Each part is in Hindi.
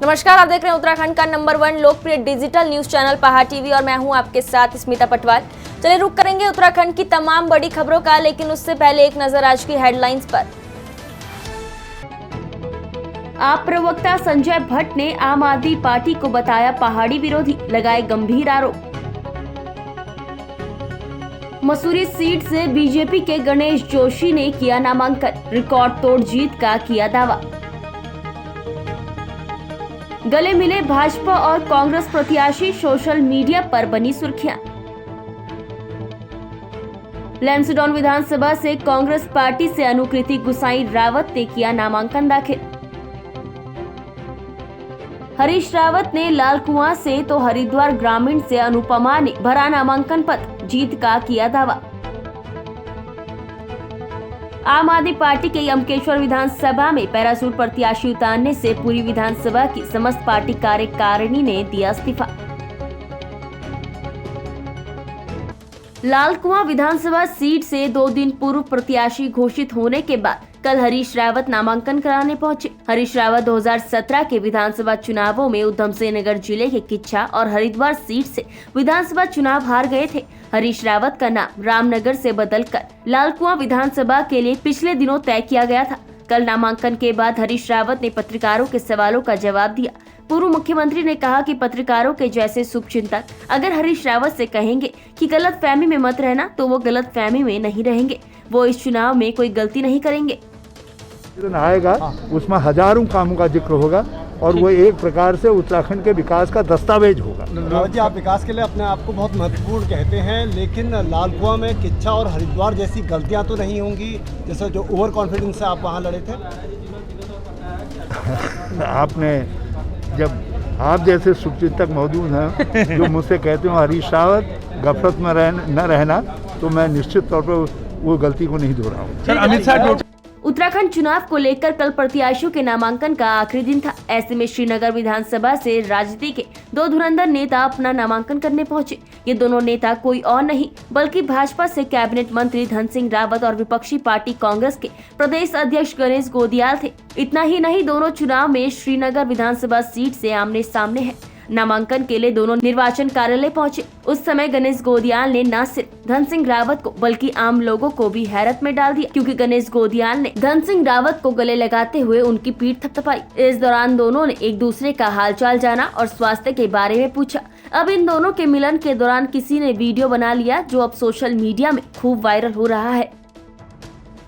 नमस्कार, आप देख रहे हैं उत्तराखंड का नंबर 1 लोकप्रिय डिजिटल न्यूज चैनल पहाड़ टीवी और मैं हूं आपके साथ स्मिता पटवाल। चलिए रुक करेंगे उत्तराखंड की तमाम बड़ी खबरों का, लेकिन उससे पहले एक नजर आज की हेडलाइंस पर। आप प्रवक्ता संजय भट्ट ने आम आदमी पार्टी को बताया पहाड़ी विरोधी, लगाए गंभीर आरोप। मसूरी सीट से बीजेपी के गणेश जोशी ने किया नामांकन, रिकॉर्ड तोड़ जीत का किया दावा। गले मिले भाजपा और कांग्रेस प्रत्याशी, सोशल मीडिया पर बनी सुर्खियां। लैंसडौन विधानसभा से कांग्रेस पार्टी से अनुकृति गुसाई रावत ने किया नामांकन दाखिल। हरीश रावत ने लाल कुआं से तो हरिद्वार ग्रामीण से अनुपमा ने भरा नामांकन पत्र, जीत का किया दावा। आम आदमी पार्टी के यमकेश्वर विधानसभा में पैरासूट प्रत्याशी उतारने से पूरी विधानसभा की समस्त पार्टी कार्यकारिणी ने दिया इस्तीफा। लाल कुआं विधानसभा सीट से 2 दिन पूर्व प्रत्याशी घोषित होने के बाद कल हरीश रावत नामांकन कराने पहुंचे। हरीश रावत 2017 के विधानसभा चुनावों में उधम सिंह नगर जिले के किच्छा और हरिद्वार सीट से विधानसभा चुनाव हार गए थे। हरीश रावत का नाम रामनगर से बदलकर लाल कुआं विधानसभा के लिए पिछले दिनों तय किया गया था। कल नामांकन के बाद हरीश रावत ने पत्रकारों के सवालों का जवाब दिया। पूर्व मुख्यमंत्री ने कहा कि पत्रकारों के जैसे शुभचिंतक अगर हरीश रावत से कहेंगे कि गलत फहमी में मत रहना, तो वो गलत फहमी में नहीं रहेंगे। वो इस चुनाव में कोई गलती नहीं करेंगे। आएगा उसमें हजारों कामों का जिक्र होगा और वो एक प्रकार से उत्तराखंड के विकास का दस्तावेज होगा। रावत जी, आप विकास के लिए अपने आप को बहुत महत्वपूर्ण कहते हैं, लेकिन लाल कुआं में किच्छा और हरिद्वार जैसी गलतियां तो नहीं होंगी जैसे जो ओवर कॉन्फिडेंस से आप वहां लड़े थे? आपने जब आप जैसे शुभचिंतक मौजूद हैं जो मुझसे कहते हो हरीश रावत गफलत में न रहना, तो मैं निश्चित तौर पर वो गलती को नहीं दोहराऊंगा। उत्तराखंड चुनाव को लेकर कल प्रत्याशियों के नामांकन का आखिरी दिन था। ऐसे में श्रीनगर विधानसभा से राजनीति के 2 धुरंधर नेता अपना नामांकन करने पहुंचे। ये दोनों नेता कोई और नहीं बल्कि भाजपा से कैबिनेट मंत्री धन सिंह रावत और विपक्षी पार्टी कांग्रेस के प्रदेश अध्यक्ष गणेश गोदियाल थे। इतना ही नहीं, दोनों चुनाव में श्रीनगर विधानसभा सीट से आमने सामने है। नामांकन के लिए दोनों निर्वाचन कार्यालय पहुंचे। उस समय गणेश गोदियाल ने न सिर्फ धन सिंह रावत को बल्कि आम लोगों को भी हैरत में डाल दिया, क्योंकि गणेश गोदियाल ने धन सिंह रावत को गले लगाते हुए उनकी पीठ थपथपाई। इस दौरान दोनों ने एक दूसरे का हालचाल जाना और स्वास्थ्य के बारे में पूछा। अब इन दोनों के मिलन के दौरान किसी ने वीडियो बना लिया जो अब सोशल मीडिया में खूब वायरल हो रहा है।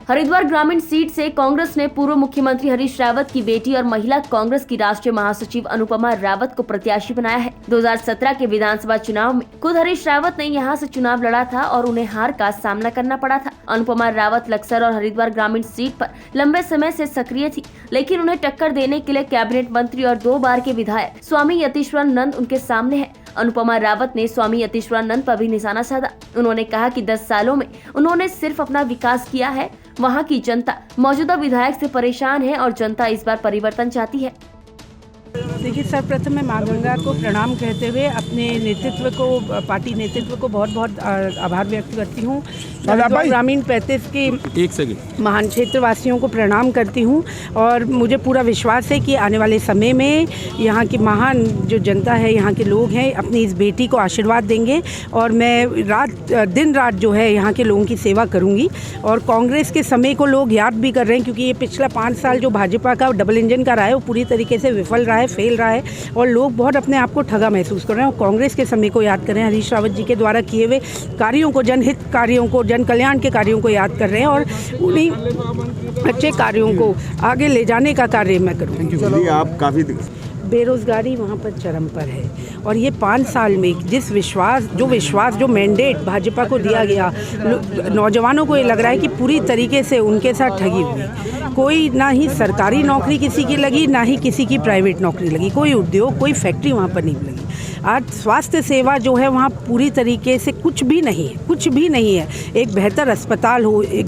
हरिद्वार ग्रामीण सीट से कांग्रेस ने पूर्व मुख्यमंत्री हरीश रावत की बेटी और महिला कांग्रेस की राष्ट्रीय महासचिव अनुपमा रावत को प्रत्याशी बनाया है। 2017 के विधानसभा चुनाव में खुद हरीश रावत ने यहां से चुनाव लड़ा था और उन्हें हार का सामना करना पड़ा था। अनुपमा रावत लक्सर और हरिद्वार ग्रामीण सीट पर लंबे समय से सक्रिय थी, लेकिन उन्हें टक्कर देने के लिए कैबिनेट मंत्री और 2 बार के विधायक स्वामी यतीश्वरानंद उनके सामने है। अनुपमा रावत ने स्वामी यतीश्वरानंद पर भी निशाना साधा। उन्होंने कहा कि 10 सालों में उन्होंने सिर्फ अपना विकास किया है। वहां की जनता मौजूदा विधायक से परेशान है और जनता इस बार परिवर्तन चाहती है। देखिए, सर्वप्रथम मैं मां गंगा को प्रणाम कहते हुए अपने नेतृत्व को, पार्टी नेतृत्व को बहुत बहुत आभार व्यक्त करती हूँ। ग्रामीण 35 के महान क्षेत्रवासियों को प्रणाम करती हूँ और मुझे पूरा विश्वास है कि आने वाले समय में यहाँ की महान जो जनता है, यहाँ के लोग हैं, अपनी इस बेटी को आशीर्वाद देंगे और मैं दिन रात जो है यहाँ के लोगों की सेवा करूँगी। और कांग्रेस के समय को लोग याद भी कर रहे हैं, क्योंकि ये पिछला 5 साल जो भाजपा का डबल इंजन का रहा है वो पूरी तरीके से विफल रहा है, फेल रहा है और लोग बहुत अपने आप को ठगा महसूस कर रहे हैं। और कांग्रेस के समय को याद कर रहे हैं, हरीश रावत जी के द्वारा किए हुए कार्यों को, जनहित कार्यों को, जन कल्याण के कार्यों को याद कर रहे हैं और उन्हीं अच्छे कार्यों को आगे ले जाने का कार्य मैं करूँगी। आप काफ़ी बेरोजगारी वहाँ पर चरम पर है और ये 5 साल में जो मैंडेट भाजपा को दिया गया, नौजवानों को ये लग रहा है कि पूरी तरीके से उनके साथ ठगी हुई। कोई ना ही सरकारी नौकरी किसी की लगी, ना ही किसी की प्राइवेट नौकरी लगी, कोई उद्योग, कोई फैक्ट्री वहाँ पर नहीं लगी। आज स्वास्थ्य सेवा जो है वहाँ पूरी तरीके से कुछ भी नहीं है, कुछ भी नहीं है। एक बेहतर अस्पताल हो, एक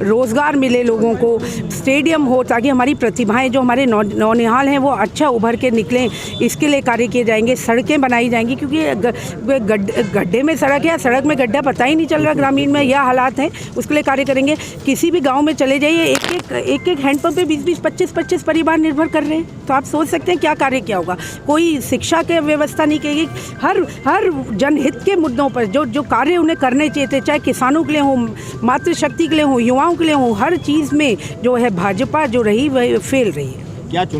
रोज़गार मिले लोगों को, स्टेडियम हो, ताकि हमारी प्रतिभाएं जो हमारे नौनिहाल हैं वो अच्छा उभर के निकलें, इसके लिए कार्य किए जाएंगे। सड़कें बनाई जाएंगी, क्योंकि गड्ढे में सड़क है, सड़क में गड्ढा पता ही नहीं चल रहा, ग्रामीण में यह हालात हैं, उसके लिए कार्य करेंगे। किसी भी गांव में चले जाइए, एक एक हैंडपंप पे 20-20, 25-25 परिवार निर्भर कर रहे हैं, तो आप सोच सकते हैं क्या कार्य किया होगा। कोई शिक्षा की व्यवस्था नहीं की, हर जनहित के मुद्दों पर जो कार्य उन्हें करने चाहिए थे, चाहे किसानों के लिए हो, मातृशक्ति के लिए हो, युवाओं के लिए हो, हर चीज़ में जो है भाजपा जो रही वह फेल रही है।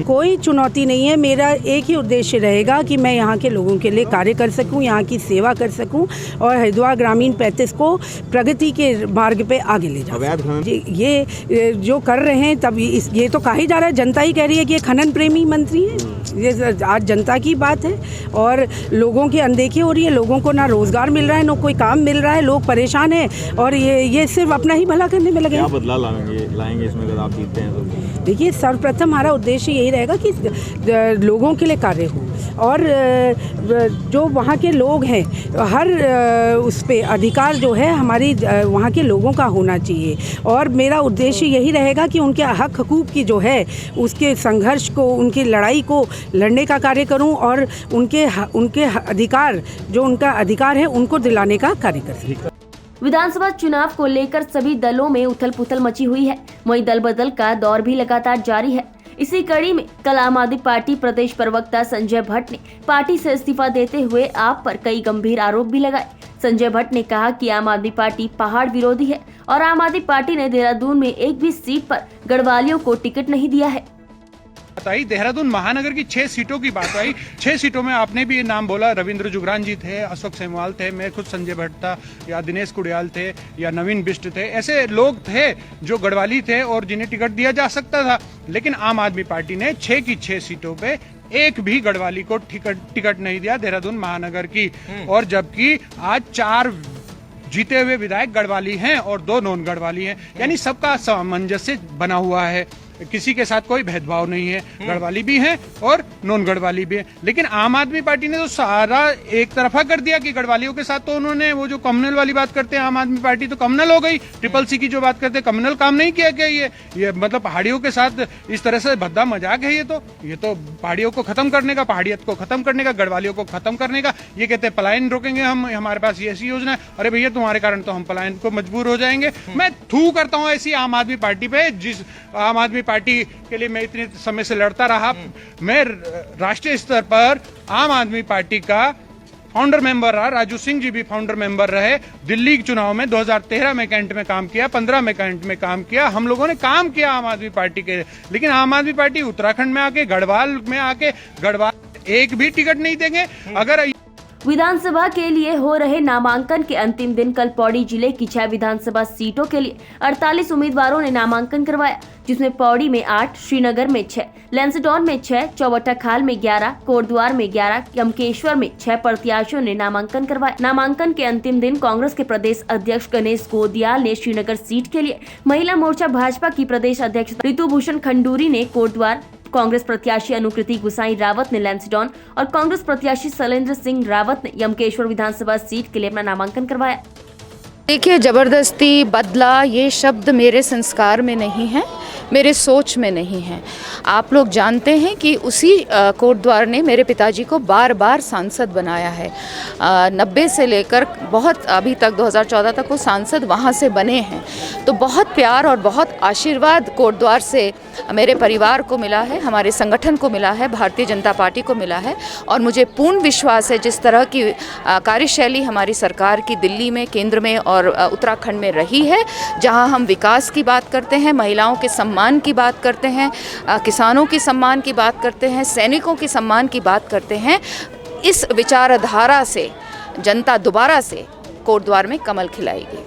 कोई चुनौती नहीं है। मेरा एक ही उद्देश्य रहेगा कि मैं यहाँ के लोगों के लिए कार्य कर सकूँ, यहाँ की सेवा कर सकूँ और हरिद्वार ग्रामीण 35 को प्रगति के मार्ग पे आगे ले जाऊँ। ये जो कर रहे हैं, तब ये तो कहा ही जा रहा है, जनता ही कह रही है कि ये खनन प्रेमी मंत्री है। ये आज जनता की बात है और लोगों की अनदेखी हो रही है। लोगों को ना रोजगार मिल रहा है, ना कोई काम मिल रहा है, लोग परेशान हैं और ये सिर्फ अपना ही भला करने में लगे। क्या बदलाव लाएंगे इसमें अगर आप जीतते हैं तो? देखिए, सर्वप्रथम हमारा उद्देश्य यही रहेगा कि लोगों के लिए कार्य हो और जो वहाँ के लोग हैं, हर उस पे अधिकार जो है हमारी वहाँ के लोगों का होना चाहिए। और मेरा उद्देश्य यही रहेगा कि उनके हक हकूक़ की जो है उसके संघर्ष को, उनकी लड़ाई को लड़ने का कार्य करूं और उनके अधिकार, जो उनका अधिकार है, उनको दिलाने का कार्य करूं। विधानसभा चुनाव को लेकर सभी दलों में उथल पुथल मची हुई है। वहीं दल बदल का दौर भी लगातार जारी है। इसी कड़ी में कल आम आदमी पार्टी प्रदेश प्रवक्ता संजय भट्ट ने पार्टी से इस्तीफा देते हुए आप पर कई गंभीर आरोप भी लगाए। संजय भट्ट ने कहा कि आम आदमी पार्टी पहाड़ विरोधी है और आम आदमी पार्टी ने देहरादून में एक भी सीट पर गढ़वालियों को टिकट नहीं दिया है। देहरादून महानगर की 6 सीटों की बात आई। 6 सीटों में आपने भी नाम बोला, रविंद्र जुगरान जी थे, अशोक सेमवाल थे, मैं खुद संजय भट्ट था, या दिनेश कुडियाल थे, या नवीन बिष्ट थे। ऐसे लोग थे जो गढ़वाली थे और जिन्हें टिकट दिया जा सकता था। लेकिन आम आदमी पार्टी ने 6 की 6 सीटों पे एक भी गढ़वाली को टिकट नहीं दिया देहरादून महानगर की। और जबकि आज 4 जीते हुए विधायक गढ़वाली हैं और 2 नॉन गढ़वाली हैं, यानी सबका सामंजस्य बना हुआ है। किसी के साथ कोई भेदभाव नहीं है, गढ़वाली भी हैं और नॉन गढ़वाली भी हैं। लेकिन आम आदमी पार्टी ने तो सारा एक तरफा कर दिया कि गढ़वालियों के साथ तो उन्होंने वो जो कम्युनल वाली बात करते हैं आम आदमी पार्टी, तो कम्युनल हो गई। ट्रिपल सी की जो बात करते हैं, कम्युनल काम नहीं किया गया। ये मतलब पहाड़ियों के साथ इस तरह से भद्दा मजाक है। ये तो पहाड़ियों को खत्म करने का, पहाड़ियत को खत्म करने का, गढ़वालियों को खत्म करने का। ये कहते हैं पलायन रोकेंगे हम, हमारे पास ये ऐसी योजना है। अरे भैया, तुम्हारे कारण तो हम पलायन को मजबूर हो जाएंगे। मैं थू करता हूँ ऐसी आम आदमी पार्टी पे, जिस आम आदमी पार्टी के लिए मैं इतने समय से लड़ता रहा। मैं राष्ट्रीय स्तर पर आम आदमी पार्टी का फाउंडर मेंबर रहा। राजू सिंह जी भी फाउंडर मेंबर रहे। दिल्ली के चुनाव में 2013 में कैंट में काम किया, 15 में कैंट में काम किया। हम लोगों ने काम किया आम आदमी पार्टी के। लेकिन आम आदमी पार्टी उत्तराखंड में आके, गढ़वाल में आके, गढ़वाल एक भी टिकट नहीं देंगे। अगर विधानसभा के लिए हो रहे नामांकन के अंतिम दिन कल पौड़ी जिले की 6 विधानसभा सीटों के लिए 48 उम्मीदवारों ने नामांकन करवाया, जिसमें पौड़ी में 8, श्रीनगर में 6, लैंसडौन में 6, चौबट्टा खाल में 11, कोटद्वार में 11, यमकेश्वर में 6 प्रत्याशियों ने नामांकन करवाया। नामांकन के अंतिम दिन कांग्रेस के प्रदेश अध्यक्ष गणेश गोदियाल ने श्रीनगर सीट के लिए, महिला मोर्चा भाजपा की प्रदेश अध्यक्ष ऋतु भूषण खंडूरी ने कोटद्वार, कांग्रेस प्रत्याशी अनुकृति गुसाई रावत ने लैंसडौन और कांग्रेस प्रत्याशी शैलेंद्र सिंह रावत ने यमकेश्वर विधानसभा सीट के लिए अपना नामांकन करवाया। देखिए, ज़बरदस्ती, बदला, ये शब्द मेरे संस्कार में नहीं है, मेरे सोच में नहीं है। आप लोग जानते हैं कि उसी कोटद्वार ने मेरे पिताजी को बार बार सांसद बनाया है। 90 से लेकर बहुत अभी तक 2014 तक वो सांसद वहाँ से बने हैं। तो बहुत प्यार और बहुत आशीर्वाद कोटद्वार से मेरे परिवार को मिला है, हमारे संगठन को मिला है, भारतीय जनता पार्टी को मिला है। और मुझे पूर्ण विश्वास है जिस तरह की कार्यशैली हमारी सरकार की दिल्ली में, केंद्र में और उत्तराखंड में रही है, जहां हम विकास की बात करते हैं, महिलाओं के सम्मान की बात करते हैं, किसानों की सम्मान की बात करते हैं, सैनिकों की सम्मान की बात करते हैं, इस विचारधारा से जनता दोबारा से कोटद्वार में कमल खिलाएगी।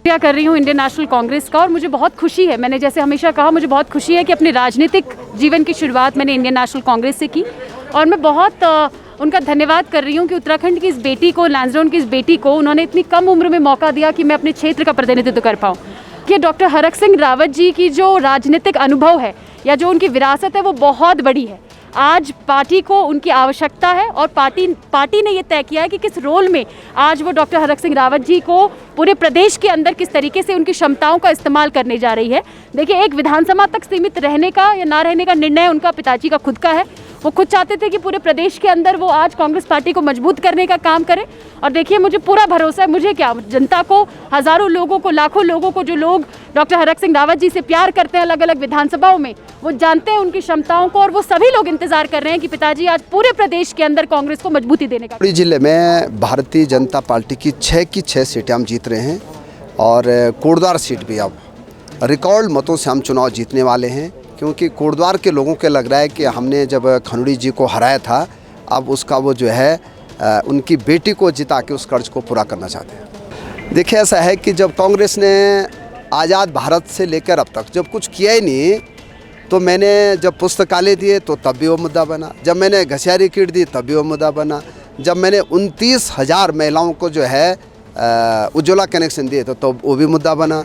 क्या कर रही हूँ इंडियन नेशनल कांग्रेस का, और मुझे बहुत खुशी है। मैंने जैसे हमेशा कहा, मुझे बहुत खुशी है कि अपने राजनीतिक जीवन की शुरुआत मैंने इंडियन नेशनल कांग्रेस से की। और मैं बहुत उनका धन्यवाद कर रही हूँ कि उत्तराखंड की इस बेटी को, लैंसडौन की इस बेटी को उन्होंने इतनी कम उम्र में मौका दिया कि मैं अपने क्षेत्र का प्रतिनिधित्व कर पाऊँ। कि डॉक्टर हरक सिंह रावत जी की जो राजनीतिक अनुभव है या जो उनकी विरासत है वो बहुत बड़ी है। आज पार्टी को उनकी आवश्यकता है और पार्टी ने ये तय किया है कि किस रोल में आज वो डॉक्टर हरक सिंह रावत जी को पूरे प्रदेश के अंदर किस तरीके से उनकी क्षमताओं का इस्तेमाल करने जा रही है। देखिए, एक विधानसभा तक सीमित रहने का या ना रहने का निर्णय उनका पिताजी का खुद का है। वो खुद चाहते थे कि पूरे प्रदेश के अंदर वो आज कांग्रेस पार्टी को मजबूत करने का काम करें। और देखिए, मुझे पूरा भरोसा है, मुझे क्या, जनता को, हज़ारों लोगों को, लाखों लोगों को, जो लोग डॉक्टर हरक सिंह रावत जी से प्यार करते हैं अलग अलग विधानसभाओं में, वो जानते हैं उनकी क्षमताओं को और वो सभी लोग इंतजार कर रहे हैं कि पिताजी आज पूरे प्रदेश के अंदर कांग्रेस को मजबूती देने का। जिले में भारतीय जनता पार्टी की 6 की 6 सीटें हम जीत रहे हैं और कोटद्वार सीट भी अब रिकॉर्ड मतों से हम चुनाव जीतने वाले हैं, क्योंकि कोटद्वार के लोगों के लग रहा है कि हमने जब खनौड़ी जी को हराया था, अब उसका वो जो है उनकी बेटी को जिता के उस कर्ज को पूरा करना चाहते हैं। देखिए, ऐसा है कि जब कांग्रेस ने आज़ाद भारत से लेकर अब तक जब कुछ किया ही नहीं, तो मैंने जब पुस्तकालय दिए तो तब भी वो मुद्दा बना, जब मैंने घसियारी किट दी तब भी वो मुद्दा बना, जब मैंने 29,000 महिलाओं को जो है उज्ज्वला कनेक्शन दिए तो वो भी मुद्दा बना।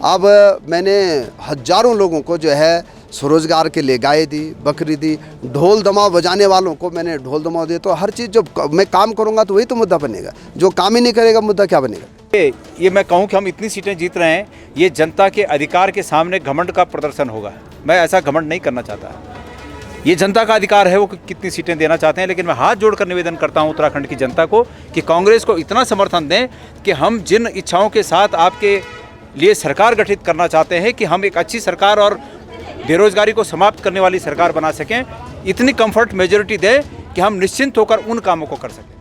अब मैंने हजारों लोगों को जो है स्वरोजगार के लिए गाय दी, बकरी दी, ढोल दमाव बजाने वालों को मैंने ढोल दमाव दिए। तो हर चीज़ जब मैं काम करूंगा तो वही तो मुद्दा बनेगा, जो काम ही नहीं करेगा मुद्दा क्या बनेगा। ये मैं कहूँ कि हम इतनी सीटें जीत रहे हैं, ये जनता के अधिकार के सामने घमंड का प्रदर्शन होगा। मैं ऐसा घमंड नहीं करना चाहता। ये जनता का अधिकार है वो कितनी सीटें देना चाहते हैं, लेकिन मैं हाथ जोड़कर निवेदन करता हूं उत्तराखंड की जनता को कि कांग्रेस को इतना समर्थन दें कि हम जिन इच्छाओं के साथ आपके लिए सरकार गठित करना चाहते हैं कि हम एक अच्छी सरकार और बेरोजगारी को समाप्त करने वाली सरकार बना सकें, इतनी कंफर्ट मेजॉरिटी दें कि हम निश्चिंत होकर उन कामों को कर सकें।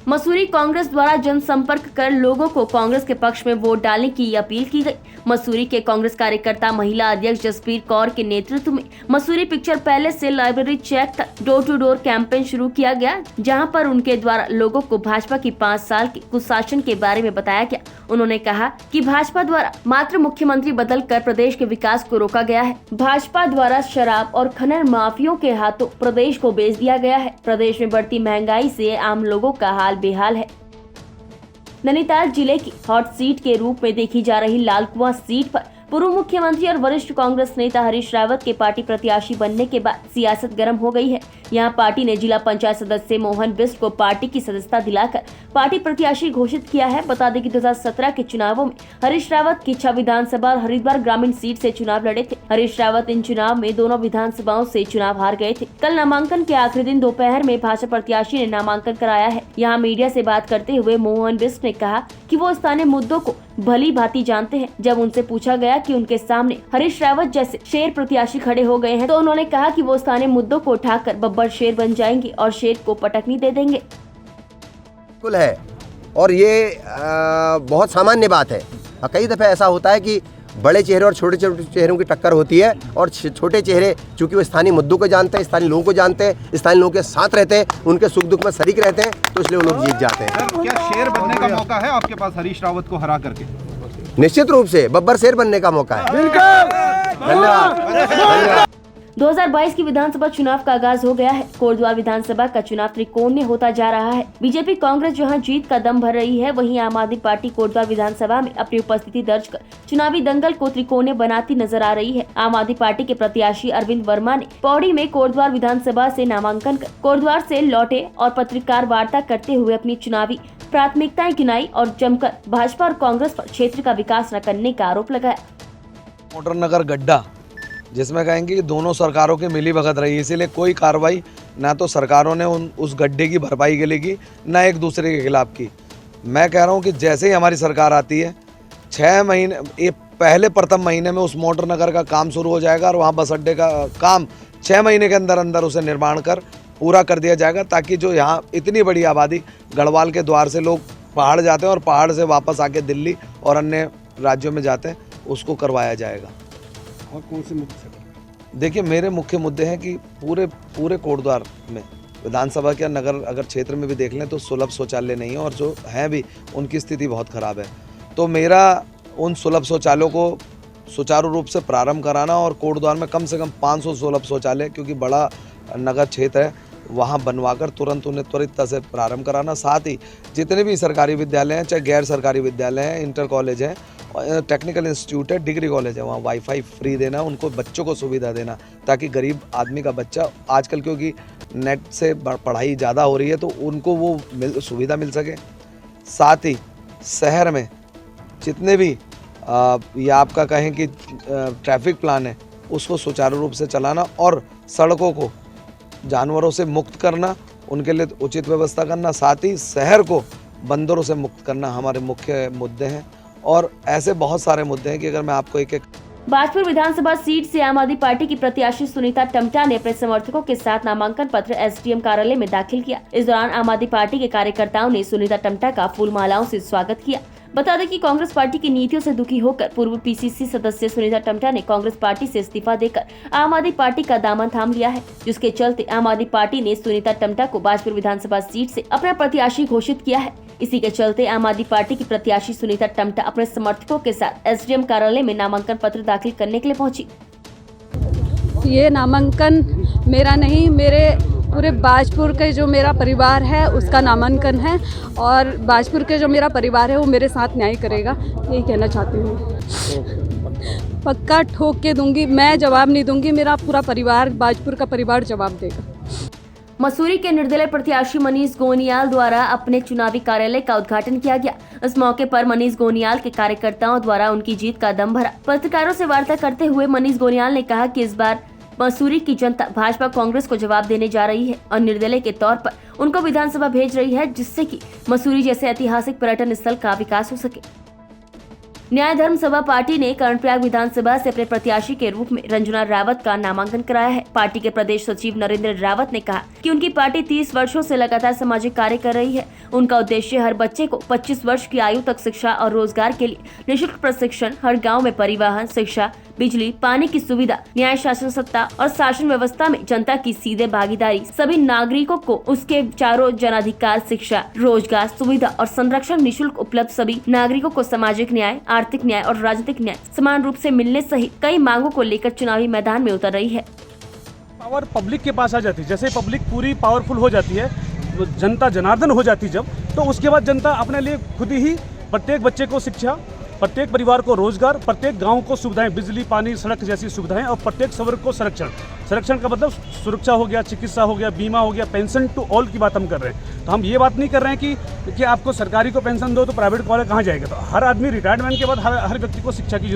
मसूरी कांग्रेस द्वारा जनसंपर्क कर लोगों को कांग्रेस के पक्ष में वोट डालने की अपील की गई। मसूरी के कांग्रेस कार्यकर्ता महिला अध्यक्ष जसबीर कौर के नेतृत्व में मसूरी पिक्चर पैलेस से लाइब्रेरी चेक तक डोर टू डोर कैंपेन शुरू किया गया, जहां पर उनके द्वारा लोगों को भाजपा की 5 साल के कुशासन के बारे में बताया गया। उन्होंने कहा कि भाजपा द्वारा मात्र मुख्यमंत्री बदल कर प्रदेश के विकास को रोका गया है। भाजपा द्वारा शराब और खनन माफियों के हाथों प्रदेश को बेच दिया गया है। प्रदेश में बढ़ती महंगाई से आम लोगों का हाल बेहाल है। नैनीताल जिले की हॉट सीट के रूप में देखी जा रही लालकुआं सीट पर पूर्व मुख्यमंत्री और वरिष्ठ कांग्रेस नेता हरीश रावत के पार्टी प्रत्याशी बनने के बाद सियासत गर्म हो गई है। यहां पार्टी ने जिला पंचायत सदस्य मोहन बिष्ट को पार्टी की सदस्यता दिलाकर पार्टी प्रत्याशी घोषित किया है। बता दें कि 2017 के चुनावों में हरीश रावत किच्छा विधानसभा और हरिद्वार ग्रामीण सीट से चुनाव लड़े थे। हरीश रावत इन चुनाव में दोनों विधानसभाओं से चुनाव हार गए थे। कल नामांकन के आखिरी दिन दोपहर में भाजपा प्रत्याशी ने नामांकन कराया है। यहाँ मीडिया से बात करते हुए मोहन बिष्ट ने कहा कि वो स्थानीय मुद्दों को भली भांति जानते हैं। जब उनसे पूछा गया कि उनके सामने हरीश रावत जैसे शेर प्रत्याशी खड़े हो गए हैं, तो उन्होंने कहा कि वो स्थानीय मुद्दों को उठाकर बब्बर शेर बन जाएंगे और शेर को पटकनी दे देंगे। बिल्कुल है, और ये बहुत सामान्य बात है। कई दफे ऐसा होता है कि बड़े चेहरे और छोटे छोटे चेहरों की टक्कर होती है, और छोटे चेहरे चूंकि वो स्थानीय मुद्दों को जानते हैं, स्थानीय लोगों को जानते हैं, स्थानीय लोगों के साथ रहते हैं, उनके सुख दुख में शरीक रहते हैं, तो इसलिए वो लोग जीत जाते हैं। क्या शेर बनने का मौका है आपके पास हरीश रावत को हरा करके? निश्चित रूप से बब्बर शेर बनने का मौका है। धन्यवाद। 2022 की विधानसभा चुनाव का आगाज हो गया है। कोटद्वार विधानसभा का चुनाव त्रिकोणीय होता जा रहा है। बीजेपी कांग्रेस जहां जीत का दम भर रही है, वहीं आम आदमी पार्टी कोटद्वार विधानसभा में अपनी उपस्थिति दर्ज कर चुनावी दंगल को त्रिकोणीय बनाती नजर आ रही है। आम आदमी पार्टी के प्रत्याशी अरविंद वर्मा ने पौड़ी में कोटद्वार विधानसभा से नामांकन कर कोटद्वार से लौटे और पत्रकार वार्ता करते हुए अपनी चुनावी प्राथमिकताएं गिनाई और जमकर भाजपा और कांग्रेस पर क्षेत्र का विकास न करने का आरोप लगाया। मोटर नगर गड्ढा जिसमें कहेंगे कि दोनों सरकारों की मिली भगत रही, इसीलिए कोई कार्रवाई ना तो सरकारों ने उस गड्ढे की भरपाई के लिए की, ना एक दूसरे के खिलाफ की। मैं कह रहा हूं कि जैसे ही हमारी सरकार आती है, 6 महीने पहले प्रथम महीने में उस मोटर नगर का काम शुरू हो जाएगा और वहाँ बस अड्डे का काम 6 महीने के अंदर अंदर उसे निर्माण कर पूरा कर दिया जाएगा, ताकि जो यहाँ इतनी बड़ी आबादी गढ़वाल के द्वार से लोग पहाड़ जाते हैं और पहाड़ से वापस आके दिल्ली और अन्य राज्यों में जाते हैं, उसको करवाया जाएगा। और कौन से मुद्दे? देखिए, मेरे मुख्य मुद्दे हैं कि पूरे कोटद्वार में विधानसभा के नगर अगर क्षेत्र में भी देख लें तो सुलभ शौचालय नहीं है, और जो हैं भी उनकी स्थिति बहुत ख़राब है। तो मेरा उन सुलभ शौचालयों को सुचारू रूप से प्रारंभ कराना और कोटद्वार में कम से कम 500 सुलभ शौचालय, क्योंकि बड़ा नगर क्षेत्र है, वहाँ बनवाकर तुरंत उन्हें त्वरितता से प्रारंभ कराना। साथ ही जितने भी सरकारी विद्यालय हैं, चाहे गैर सरकारी विद्यालय हैं, इंटर कॉलेज हैं टेक्निकल इंस्टीट्यूट है, डिग्री कॉलेज है, वहाँ वाईफाई फ्री देना, उनको बच्चों को सुविधा देना, ताकि गरीब आदमी का बच्चा आजकल क्योंकि नेट से पढ़ाई ज़्यादा हो रही है तो उनको वो सुविधा मिल सके। साथ ही शहर में जितने भी ये आपका कहें कि ट्रैफिक प्लान है उसको सुचारू रूप से चलाना और सड़कों को जानवरों से मुक्त करना, उनके लिए उचित व्यवस्था करना, साथ ही शहर को बंदरों से मुक्त करना हमारे मुख्य मुद्दे हैं। और ऐसे बहुत सारे मुद्दे हैं कि अगर मैं आपको एक बाजपुर विधानसभा सीट से आम आदमी पार्टी की प्रत्याशी सुनीता टम्टा ने अपने समर्थकों के साथ नामांकन पत्र एसडीएम कार्यालय में दाखिल किया। इस दौरान आम आदमी पार्टी के कार्यकर्ताओं ने सुनीता टम्टा का फूल मालाओं से स्वागत किया। बता दें कि कांग्रेस पार्टी की नीतियों से दुखी होकर पूर्व पीसीसी सदस्य सुनीता टम्टा ने कांग्रेस पार्टी से इस्तीफा देकर आम आदमी पार्टी का दामन थाम लिया है, जिसके चलते आम आदमी पार्टी ने सुनीता टम्टा को बाजपुर विधानसभा सीट से अपना प्रत्याशी घोषित किया है। इसी के चलते आम आदमी पार्टी की प्रत्याशी सुनीता टम्टा अपने समर्थकों के साथ एसडीएम कार्यालय में नामांकन पत्र दाखिल करने के लिए पहुंची। ये नामांकन मेरा नहीं, मेरे पूरे बाजपुर के जो मेरा परिवार है उसका नामांकन है और बाजपुर के जो मेरा परिवार है वो मेरे साथ न्याय करेगा, यही कहना चाहती हूँ। पक्का ठोक के दूंगी, मैं जवाब नहीं दूंगी, मेरा पूरा परिवार, बाजपुर का परिवार जवाब देगा। मसूरी के निर्दलीय प्रत्याशी मनीष गोनियाल द्वारा अपने चुनावी कार्यालय का उद्घाटन किया गया। इस मौके पर मनीष गोनियाल के कार्यकर्ताओं द्वारा उनकी जीत का दम भरा। पत्रकारों से वार्ता करते हुए मनीष गोनियाल ने कहा कि इस बार मसूरी की जनता भाजपा कांग्रेस को जवाब देने जा रही है और निर्दलीय के तौर पर उनको विधानसभा भेज रही है, जिससे कि मसूरी जैसे ऐतिहासिक पर्यटन स्थल का विकास हो सके। न्याय धर्म सभा पार्टी ने कर्णप्रयाग विधानसभा से अपने प्रत्याशी के रूप में रंजना रावत का नामांकन कराया है। पार्टी के प्रदेश सचिव नरेंद्र रावत ने कहा कि उनकी पार्टी 30 वर्षों से लगातार सामाजिक कार्य कर रही है। उनका उद्देश्य हर बच्चे को 25 वर्ष की आयु तक शिक्षा और रोजगार के लिए निःशुल्क प्रशिक्षण, हर गाँव में परिवहन, शिक्षा, बिजली, पानी की सुविधा, न्याय शासन सत्ता और शासन व्यवस्था में जनता की सीधे भागीदारी, सभी नागरिकों को उसके चारों जनाधिकार, शिक्षा, रोजगार, सुविधा और संरक्षण निःशुल्क उपलब्ध, सभी नागरिकों को सामाजिक न्याय, आर्थिक न्याय और राजनीतिक न्याय समान रूप से मिलने सहित कई मांगों को लेकर चुनावी मैदान में उतर रही है। पावर पब्लिक के पास आ जाती है, जैसे पब्लिक पूरी पावरफुल हो जाती है, जनता जनार्दन हो जाती जब, तो उसके बाद जनता अपने लिए खुद ही प्रत्येक बच्चे को शिक्षा, प्रत्येक परिवार को रोजगार, प्रत्येक गांव को सुविधाएं, बिजली, पानी, सड़क जैसी सुविधाएं और प्रत्येक वर्ग को संरक्षण। संरक्षण का मतलब सुरक्षा हो गया, चिकित्सा हो गया, बीमा हो गया, पेंशन टू ऑल की बात हम कर रहे हैं। तो हम ये बात नहीं कर रहे हैं कि आपको सरकारी को पेंशन दो तो प्राइवेट वाले कहाँ जाएगा। तो हर आदमी रिटायरमेंट के बाद हर व्यक्ति को शिक्षा की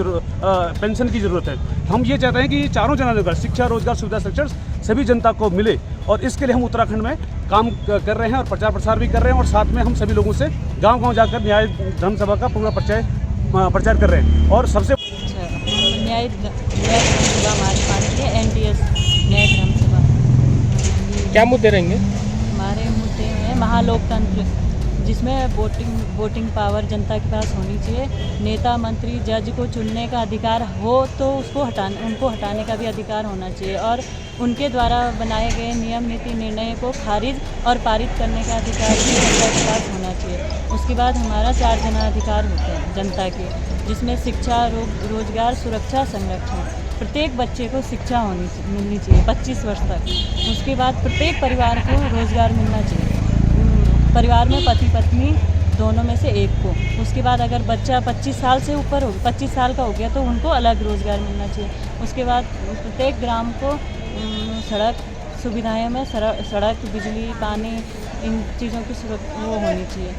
पेंशन की जरूरत है। हम ये चाहते हैं कि चारों जनाधिकार, शिक्षा, रोजगार, सुविधा, संरक्षण सभी जनता को मिले और इसके लिए हम उत्तराखंड में काम कर रहे हैं और प्रचार प्रसार भी कर रहे हैं और साथ में हम सभी लोगों से गाँव-गाँव जाकर न्याय धर्म सभा का पूरा प्रचार कर रहे हैं। और सबसे न्याय धर्म सभा हमारी पार्टी है, एनडीएस न्याय धर्म सभा। क्या मुद्दे रहेंगे? हमारे मुद्दे हैं महालोकतंत्र, जिसमें वोटिंग पावर जनता के पास होनी चाहिए। नेता, मंत्री, जज को चुनने का अधिकार हो तो उनको हटाने का भी अधिकार होना चाहिए और उनके द्वारा बनाए गए नियम, नीति, निर्णय को खारिज और पारित करने का अधिकार भी जनता के पास होना चाहिए। उसके बाद हमारा 4 जनाधिकार होते हैं जनता के, जिसमें शिक्षा, रोजगार, सुरक्षा, संरक्षण। प्रत्येक बच्चे को शिक्षा मिलनी चाहिए 25 वर्ष तक। उसके बाद प्रत्येक परिवार को रोजगार मिलना चाहिए, परिवार में पति पत्नी दोनों में से एक को। उसके बाद अगर बच्चा 25 साल से ऊपर हो, 25 साल का हो गया तो उनको अलग रोजगार मिलना चाहिए। उसके बाद प्रत्येक ग्राम को सड़क सुविधाएं में सड़क, बिजली, पानी, इन चीज़ों की वो होनी चाहिए।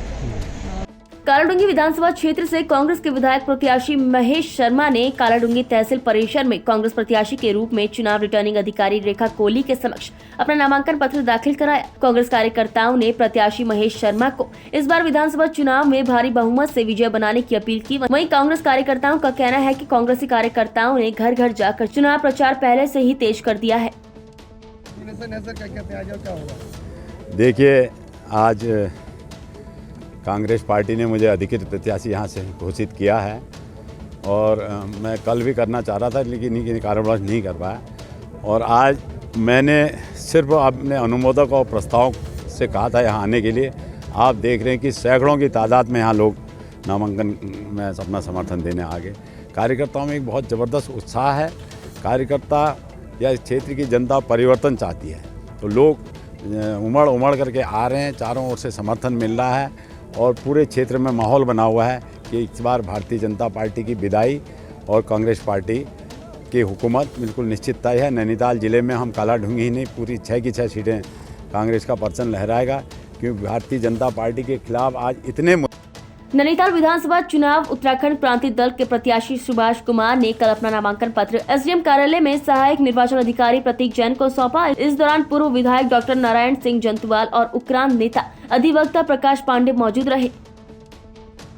कालाडूंगी विधानसभा क्षेत्र से कांग्रेस के विधायक प्रत्याशी महेश शर्मा ने कालाडूंगी तहसील परिसर में कांग्रेस प्रत्याशी के रूप में चुनाव रिटर्निंग अधिकारी रेखा कोहली के समक्ष अपना नामांकन पत्र दाखिल कराया। कांग्रेस कार्यकर्ताओं ने प्रत्याशी महेश शर्मा को इस बार विधानसभा चुनाव में भारी बहुमत से विजय बनाने की अपील की। वहीं कांग्रेस कार्यकर्ताओं का कहना है कि कांग्रेसी कार्यकर्ताओं ने घर घर जाकर चुनाव प्रचार पहले से ही तेज कर दिया है। देखिए, आज कांग्रेस पार्टी ने मुझे अधिकृत प्रत्याशी यहाँ से घोषित किया है और मैं कल भी करना चाह रहा था लेकिन कारणवश नहीं कर पाया। और आज मैंने सिर्फ अपने अनुमोदक और प्रस्ताव से कहा था यहाँ आने के लिए। आप देख रहे हैं कि सैकड़ों की तादाद में यहाँ लोग नामांकन में अपना समर्थन देने आ गए। कार्यकर्ताओं में एक बहुत ज़बरदस्त उत्साह है। कार्यकर्ता या क्षेत्र की जनता परिवर्तन चाहती है, तो लोग उमड़ करके आ रहे हैं, चारों ओर से समर्थन मिल रहा है और पूरे क्षेत्र में माहौल बना हुआ है कि इस बार भारतीय जनता पार्टी की विदाई और कांग्रेस पार्टी की हुकूमत बिल्कुल निश्चित तय है। नैनीताल ज़िले में हम काला ढूंगी ही नहीं, पूरी 6 की 6 सीटें कांग्रेस का परचम लहराएगा, क्योंकि भारतीय जनता पार्टी के खिलाफ आज इतने नैनीताल विधानसभा चुनाव उत्तराखंड क्रांति दल के प्रत्याशी सुभाष कुमार ने कल अपना नामांकन पत्र एसडीएम कार्यालय में सहायक निर्वाचन अधिकारी प्रतीक जैन को सौंपा। इस दौरान पूर्व विधायक डॉक्टर नारायण सिंह जंतुवाल और उक्रांत नेता अधिवक्ता प्रकाश पांडे मौजूद रहे।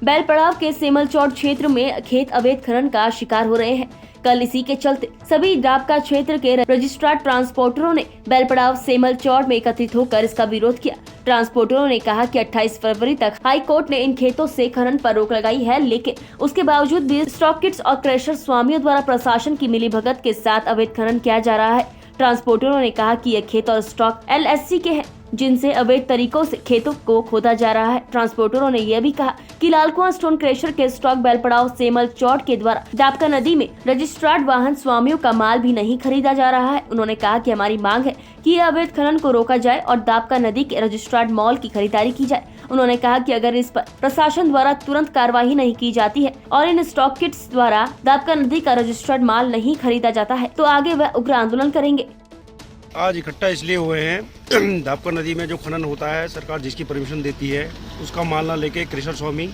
बैलपड़ाव के सेमलचौड़ क्षेत्र में खेत अवैध खनन का शिकार हो रहे हैं। कल इसी के चलते सभी डाबका क्षेत्र के रजिस्ट्रार ट्रांसपोर्टरों ने बैलपड़ाव सेमलचौड़ में एकत्रित होकर इसका विरोध किया। ट्रांसपोर्टरों ने कहा कि 28 फरवरी तक हाई कोर्ट ने इन खेतों से खनन पर रोक लगाई है, लेकिन उसके बावजूद भी स्टॉकिट्स और क्रेशर स्वामियों द्वारा प्रशासन की मिलीभगत के साथ अवैध खनन किया जा रहा है। ट्रांसपोर्टरों ने कहा कि ये खेत और स्टॉक एलएससी के हैं, जिनसे अवैध तरीकों से खेतों को खोदा जा रहा है। ट्रांसपोर्टरों ने यह भी कहा कि लालकुआं स्टोन क्रेशर के स्टॉक बैलपड़ाव सेमलचौड़ के द्वारा डाबका नदी में रजिस्ट्रार्ड वाहन स्वामियों का माल भी नहीं खरीदा जा रहा है। उन्होंने कहा कि हमारी मांग है कि यह अवैध खनन को रोका जाए और दाबका नदी के रजिस्ट्रार्ड मॉल की खरीदारी की जाए। उन्होंने कहा कि अगर इस पर प्रशासन द्वारा तुरंत कार्रवाई नहीं की जाती है और इन स्टॉक किट्स द्वारा दाबका नदी का रजिस्टर्ड माल नहीं खरीदा जाता है तो आगे वह उग्र आंदोलन करेंगे। आज इकट्ठा इसलिए हुए हैं, दाबका नदी में जो खनन होता है सरकार जिसकी परमिशन देती है उसका माल ना लेके क्रेशर स्वामी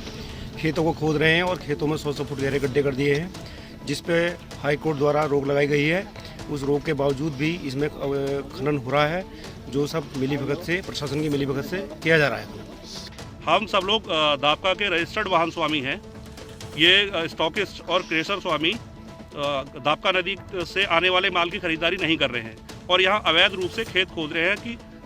खेतों को खोद रहे हैं और खेतों में 100 फुट गहरे गड्ढे कर दिए हैं, जिस पे हाई कोर्ट द्वारा रोक लगाई गई है। उस रोक के बावजूद भी इसमें खनन हो रहा है, जो सब मिलीभगत से, प्रशासन की मिलीभगत से किया जा रहा है। हम सब लोग दाबका के रजिस्टर्ड वाहन स्वामी हैं। ये स्टॉकिस्ट और क्रेशर स्वामी दाबका नदी से आने वाले माल की खरीदारी नहीं कर रहे हैं और यहाँ अवैध रूप से खेत खोद रहे हैं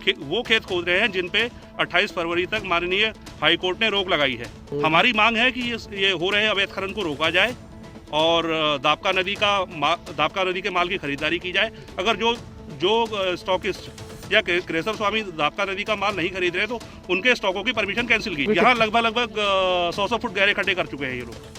कि वो खेत खोद रहे हैं जिन पे 28 फरवरी तक माननीय हाई कोर्ट ने रोक लगाई है। हमारी मांग है कि ये हो रहे अवैध खनन को रोका जाए और दाबका नदी के माल की खरीदारी की जाए। अगर जो स्टॉकिस्ट या क्रेशर स्वामी दाबका नदी का माल नहीं खरीद रहे तो उनके स्टॉकों की परमिशन कैंसिल की। यहाँ लगभग 100 फुट गहरे खड्डे कर चुके हैं ये लोग।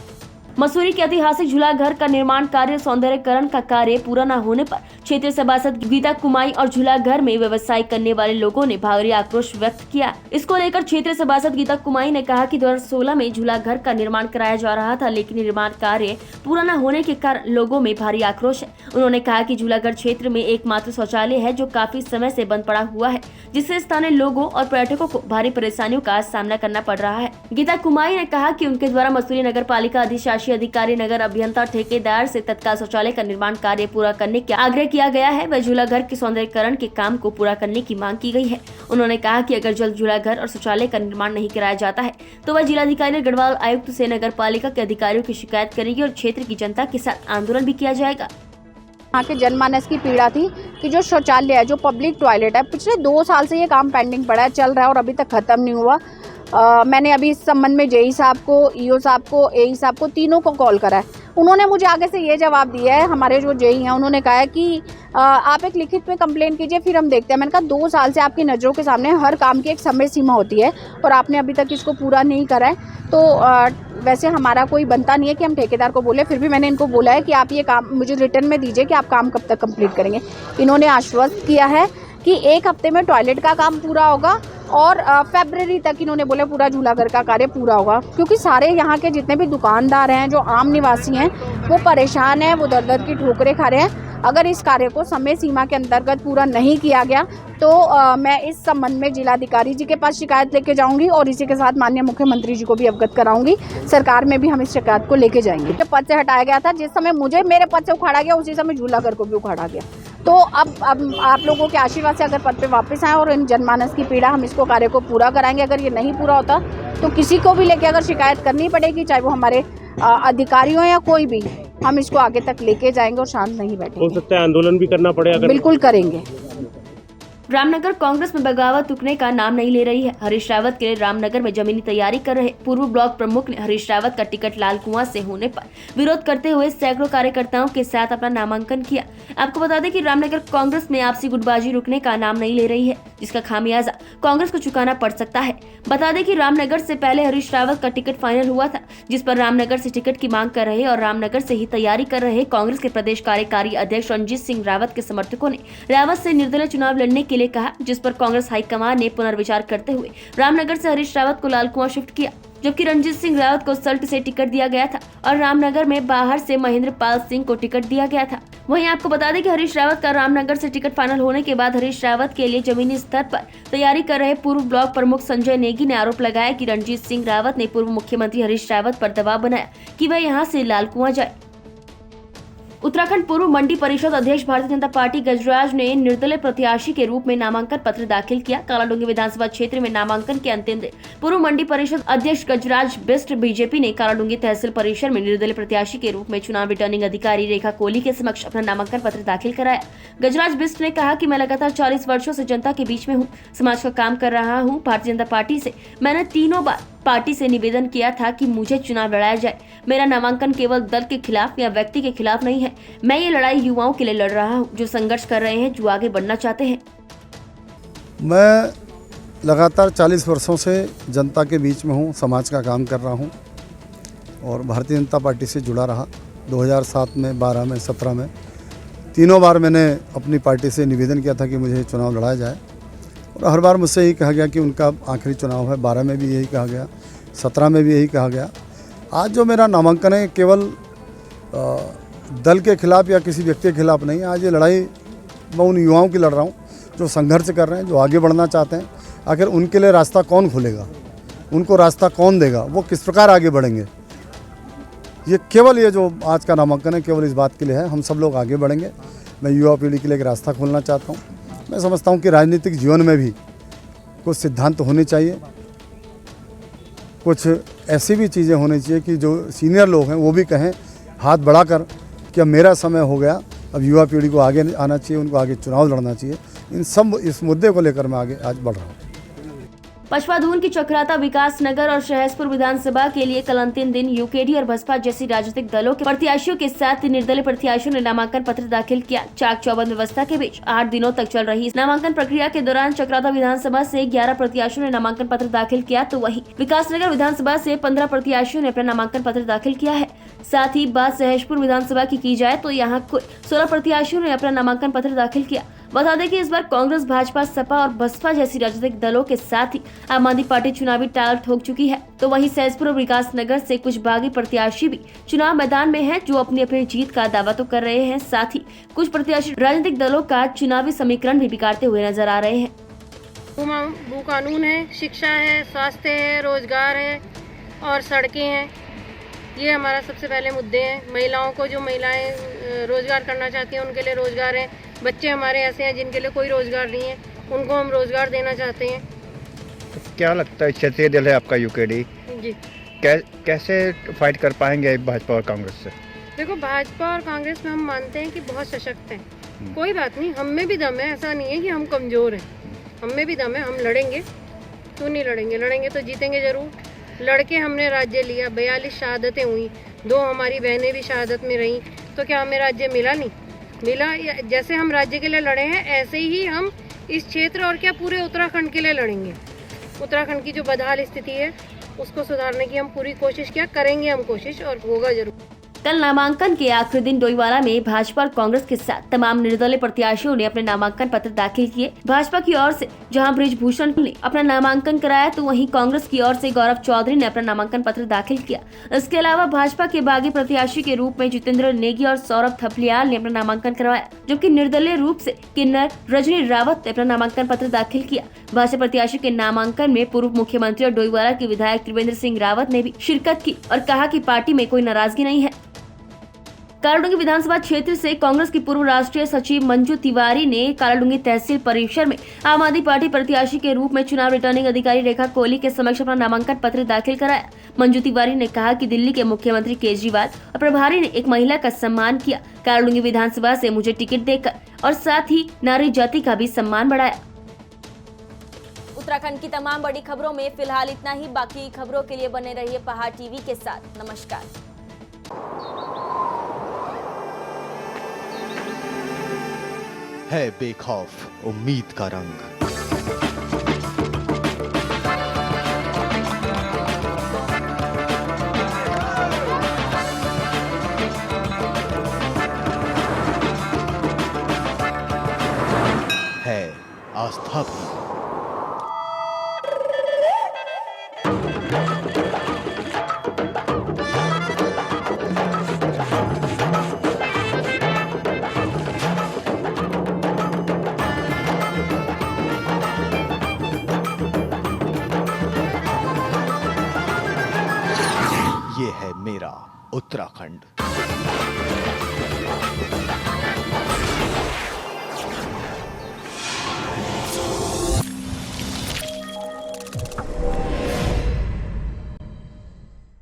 मसूरी के ऐतिहासिक झूलाघर का निर्माण कार्य सौंदर्यकरण का कार्य पूरा न होने पर क्षेत्रीय सभासद गीता कुमाई और झूलाघर में व्यवसाय करने वाले लोगों ने भारी आक्रोश व्यक्त किया। इसको लेकर क्षेत्रीय सभासद गीता कुमाई ने कहा कि 2016 में झूलाघर का निर्माण कराया जा रहा था, लेकिन निर्माण कार्य पूरा न होने के कारण लोगों में भारी आक्रोश है। उन्होंने कहा कि झूलाघर क्षेत्र में एकमात्र शौचालय है जो काफी समय से बंद पड़ा हुआ है, जिससे स्थानीय लोगों और पर्यटकों को भारी परेशानियों का सामना करना पड़ रहा है। गीता कुमाई ने कहा कि उनके द्वारा मसूरी नगर पालिका अधिशासी अधिकारी, नगर अभियंता, ठेकेदार से तत्काल शौचालय का निर्माण कार्य पूरा करने का आग्रह किया गया है। वह झूलाघर के सौंदर्यीकरण के काम को पूरा करने की मांग की गई है। उन्होंने कहा कि अगर जल्द झूलाघर और शौचालय का निर्माण नहीं कराया जाता है तो वह जिलाधिकारी गढ़वाल आयुक्त से नगर पालिका के अधिकारियों की शिकायत करेगी और क्षेत्र की जनता के साथ आंदोलन भी किया जाएगा। यहाँ के जनमानस की पीड़ा थी कि जो शौचालय है, जो पब्लिक टॉयलेट है, पिछले 2 साल से ये काम पेंडिंग पड़ा है, चल रहा है और अभी तक खत्म नहीं हुआ। मैंने अभी इस संबंध में जेई साहब को, ईओ साहब को, एई साहब को, तीनों को कॉल करा है। उन्होंने मुझे आगे से ये जवाब दिया है, हमारे जो जेई हैं उन्होंने कहा है कि आप एक लिखित में कंप्लेंट कीजिए फिर हम देखते हैं। मैंने कहा 2 साल से आपकी नज़रों के सामने हर काम की एक समय सीमा होती है और आपने अभी तक इसको पूरा नहीं करा है, तो वैसे हमारा कोई बनता नहीं है कि हम ठेकेदार को बोले। फिर भी मैंने इनको बोला है कि आप ये काम मुझे रिटर्न में दीजिए कि आप काम कब तक कंप्लीट करेंगे। इन्होंने आश्वस्त किया है कि 1 हफ्ते में टॉयलेट का काम पूरा होगा और फरवरी तक इन्होंने बोले पूरा झूलाघर का कार्य पूरा होगा, क्योंकि सारे यहाँ के जितने भी दुकानदार हैं, जो आम निवासी हैं, वो परेशान हैं, वो दर की ठोकरें खा रहे हैं। अगर इस कार्य को समय सीमा के अंतर्गत पूरा नहीं किया गया तो मैं इस संबंध में जिलाधिकारी जी के पास शिकायत लेके जाऊंगी और इसी के साथ माननीय मुख्यमंत्री जी को भी अवगत कराऊंगी। सरकार में भी हम इस शिकायत को लेके जाएंगे। जो पद से हटाया गया था, जिस समय मुझे मेरे पद से उखाड़ा गया उसी समय झूलाघर को भी उखाड़ा गया। तो अब आप लोगों के आशीर्वाद से अगर पद पे वापस आए और इन जनमानस की पीड़ा, हम इसको कार्य को पूरा कराएंगे। अगर ये नहीं पूरा होता तो किसी को भी लेके अगर शिकायत करनी पड़ेगी, चाहे वो हमारे अधिकारियों या कोई भी, हम इसको आगे तक लेके जाएंगे और शांत नहीं बैठेंगे। हो सकता है आंदोलन भी करना पड़े। अगर बिल्कुल करेंगे। रामनगर कांग्रेस में बगावत रुकने का नाम नहीं ले रही है। हरीश रावत के लिए रामनगर में जमीनी तैयारी कर रहे पूर्व ब्लॉक प्रमुख ने हरीश रावत का टिकट लालकुआं से होने पर विरोध करते हुए सैकड़ों कार्यकर्ताओं के साथ अपना नामांकन किया। आपको बता दें कि रामनगर कांग्रेस में आपसी गुटबाजी रुकने का नाम नहीं ले रही है, जिसका खामियाजा कांग्रेस को चुकाना पड़ सकता है। बता दें कि रामनगर से पहले हरीश रावत का टिकट फाइनल हुआ था, जिस पर रामनगर से टिकट की मांग कर रहे और रामनगर से ही तैयारी कर रहे कांग्रेस के प्रदेश कार्यकारी अध्यक्ष रणजीत सिंह रावत के समर्थकों ने रावत से निर्दलीय चुनाव लड़ने के के लिए कहा, जिस पर कांग्रेस हाईकमान ने पुनर्विचार करते हुए रामनगर से हरीश रावत को लालकुआं शिफ्ट किया, जबकि रणजीत सिंह रावत को सल्ट से टिकट दिया गया था और रामनगर में बाहर से महेंद्र पाल सिंह को टिकट दिया गया था। वहीं आपको बता दें कि हरीश रावत का रामनगर से टिकट फाइनल होने के बाद हरीश रावत के लिए जमीनी स्तर पर तैयारी कर रहे पूर्व ब्लॉक प्रमुख संजय नेगी ने आरोप लगाया कि रणजीत सिंह रावत ने पूर्व मुख्यमंत्री हरीश रावत पर दबाव बनाया कि वह यहां से लालकुआं जाए। उत्तराखंड पूर्व मंडी परिषद अध्यक्ष भारतीय जनता पार्टी गजराज ने निर्दलीय प्रत्याशी के रूप में नामांकन पत्र दाखिल किया। कालाडूंगी विधानसभा क्षेत्र में नामांकन के अंतिम दिन पूर्व मंडी परिषद अध्यक्ष गजराज बिष्ट बीजेपी ने कालाडूंगी तहसील परिसर में निर्दलीय प्रत्याशी के रूप में चुनाव रिटर्निंग अधिकारी रेखा कोहली के समक्ष अपना नामांकन पत्र दाखिल कराया। गजराज बिष्ट ने कहा कि मैं लगातार 40 वर्षों से जनता के बीच में हूँ, समाज का काम कर रहा हूँ। भारतीय जनता पार्टी से मैंने 3 बार पार्टी से निवेदन किया था कि मुझे चुनाव लड़ाया जाए। मेरा नामांकन केवल दल के खिलाफ या व्यक्ति के खिलाफ नहीं है। मैं ये लड़ाई युवाओं के लिए लड़ रहा हूँ, जो संघर्ष कर रहे हैं, जो आगे बढ़ना चाहते हैं। मैं लगातार 40 वर्षों से जनता के बीच में हूँ, समाज का काम कर रहा हूँ और भारतीय जनता पार्टी से जुड़ा रहा। 2007 में, 12 में, 17 में 3 बार मैंने अपनी पार्टी से निवेदन किया था कि मुझे चुनाव लड़ाया जाए और हर बार मुझसे यही कहा गया कि उनका आखिरी चुनाव है। 12 में भी यही कहा गया, 17 में भी यही कहा गया। आज जो मेरा नामांकन है केवल दल के खिलाफ या किसी व्यक्ति के खिलाफ नहीं। आज ये लड़ाई मैं उन युवाओं की लड़ रहा हूँ जो संघर्ष कर रहे हैं, जो आगे बढ़ना चाहते हैं। आखिर उनके लिए रास्ता कौन खोलेगा, उनको रास्ता कौन देगा, वो किस प्रकार आगे बढ़ेंगे। ये केवल ये जो आज का नामांकन है केवल इस बात के लिए है, हम सब लोग आगे बढ़ेंगे। मैं युवा पीढ़ी के लिए एक रास्ता खोलना चाहता हूँ। मैं समझता हूँ कि राजनीतिक जीवन में भी कुछ सिद्धांत होने चाहिए, कुछ ऐसी भी चीज़ें होनी चाहिए कि जो सीनियर लोग हैं वो भी कहें हाथ बढ़ाकर कि अब मेरा समय हो गया, अब युवा पीढ़ी को आगे आना चाहिए, उनको आगे चुनाव लड़ना चाहिए। इस मुद्दे को लेकर मैं आगे आज बढ़ रहा हूँ। पचवाधून की चक्राता विकास नगर और सहसपुर विधानसभा के लिए कल अंतिम दिन यूकेडी और बसपा जैसी राजनीतिक दलों के प्रत्याशियों के साथ निर्दलीय प्रत्याशियों ने नामांकन पत्र दाखिल किया। चाक चौबंद व्यवस्था के बीच 8 दिनों तक चल रही इस नामांकन प्रक्रिया के दौरान चक्राता विधानसभा से 11 प्रत्याशियों ने नामांकन पत्र दाखिल किया, तो वहीं विकासनगर विधानसभा से 15 प्रत्याशियों ने अपना नामांकन पत्र दाखिल किया है। साथ ही बात सहसपुर विधानसभा की जाए तो यहाँ कुल 16 प्रत्याशियों ने अपना नामांकन पत्र दाखिल किया। बता दें कि इस बार कांग्रेस, भाजपा, सपा और बसपा जैसी राजनीतिक दलों के साथ ही आम आदमी पार्टी चुनावी टाल ठोक चुकी है, तो वहीं सहसपुर और विकासनगर से कुछ बागी प्रत्याशी भी चुनाव मैदान में हैं, जो अपनी अपनी जीत का दावा तो कर रहे हैं, साथ ही कुछ प्रत्याशी राजनीतिक दलों का चुनावी समीकरण भी बिगाड़ते हुए नजर आ रहे हैं। भू कानून है, शिक्षा है, स्वास्थ्य है, रोजगार है और सड़कें हैं। ये हमारा सबसे पहले मुद्दे हैं। महिलाओं को, जो महिलाएं रोजगार करना चाहती हैं उनके लिए रोजगार है। बच्चे हमारे ऐसे हैं जिनके लिए कोई रोजगार नहीं है, उनको हम रोजगार देना चाहते हैं। तो क्या लगता है क्षेत्रीय दल है आपका यूकेडी, जी कैसे फाइट कर पाएंगे भाजपा और कांग्रेस से? देखो, भाजपा और कांग्रेस में हम मानते हैं कि बहुत सशक्त हैं। कोई बात नहीं, हम में भी दम है, ऐसा नहीं है कि हम कमज़ोर हैं, हम में भी दम है। हम लड़ेंगे, क्यों नहीं लड़ेंगे, लड़ेंगे तो जीतेंगे ज़रूर। लड़के हमने राज्य लिया, 42 शहादतें हुई, 2 हमारी बहनें भी शहादत में रहीं, तो क्या हमें राज्य मिला नहीं? मिला। जैसे हम राज्य के लिए लड़े हैं ऐसे ही हम इस क्षेत्र और क्या पूरे उत्तराखंड के लिए लड़ेंगे। उत्तराखंड की जो बदहाल स्थिति है उसको सुधारने की हम पूरी कोशिश क्या करेंगे, हम कोशिश, और होगा जरूर। कल नामांकन के आखिरी दिन डोईवाला में भाजपा और कांग्रेस के साथ तमाम निर्दलीय प्रत्याशियों ने अपने नामांकन पत्र दाखिल किए। भाजपा की ओर से जहां बृजभूषण ने अपना नामांकन कराया, तो वहीं कांग्रेस की ओर से गौरव चौधरी ने अपना नामांकन पत्र दाखिल किया। इसके अलावा भाजपा के बागी प्रत्याशी के रूप में जितेंद्र नेगी और सौरभ थपलियाल ने अपना नामांकन करवाया, जबकि निर्दलीय रूप से किन्नर रजनी रावत ने अपना नामांकन पत्र दाखिल किया। भाजपा प्रत्याशी के नामांकन में पूर्व मुख्यमंत्री और डोईवाला के विधायक त्रिवेंद्र सिंह रावत ने भी शिरकत की और कहा कि पार्टी में कोई नाराजगी नहीं है। कालाडूंगी विधानसभा क्षेत्र से कांग्रेस की पूर्व राष्ट्रीय सचिव मंजू तिवारी ने कालाडूंगी तहसील परिसर में आम आदमी पार्टी प्रत्याशी के रूप में चुनाव रिटर्निंग अधिकारी रेखा कोहली के समक्ष अपना नामांकन पत्र दाखिल कराया। मंजू तिवारी ने कहा कि दिल्ली के मुख्यमंत्री केजरीवाल और प्रभारी ने एक महिला का सम्मान किया। कालाडूंगी विधानसभा से मुझे टिकट देकर और साथ ही नारी जाति का भी सम्मान बढ़ाया। उत्तराखंड की तमाम बड़ी खबरों में फिलहाल इतना ही। बाकी खबरों के लिए बने रहिए पहाड़ टीवी के साथ। नमस्कार। है बेखौफ उम्मीद का रंग। है मेरा उत्तराखंड।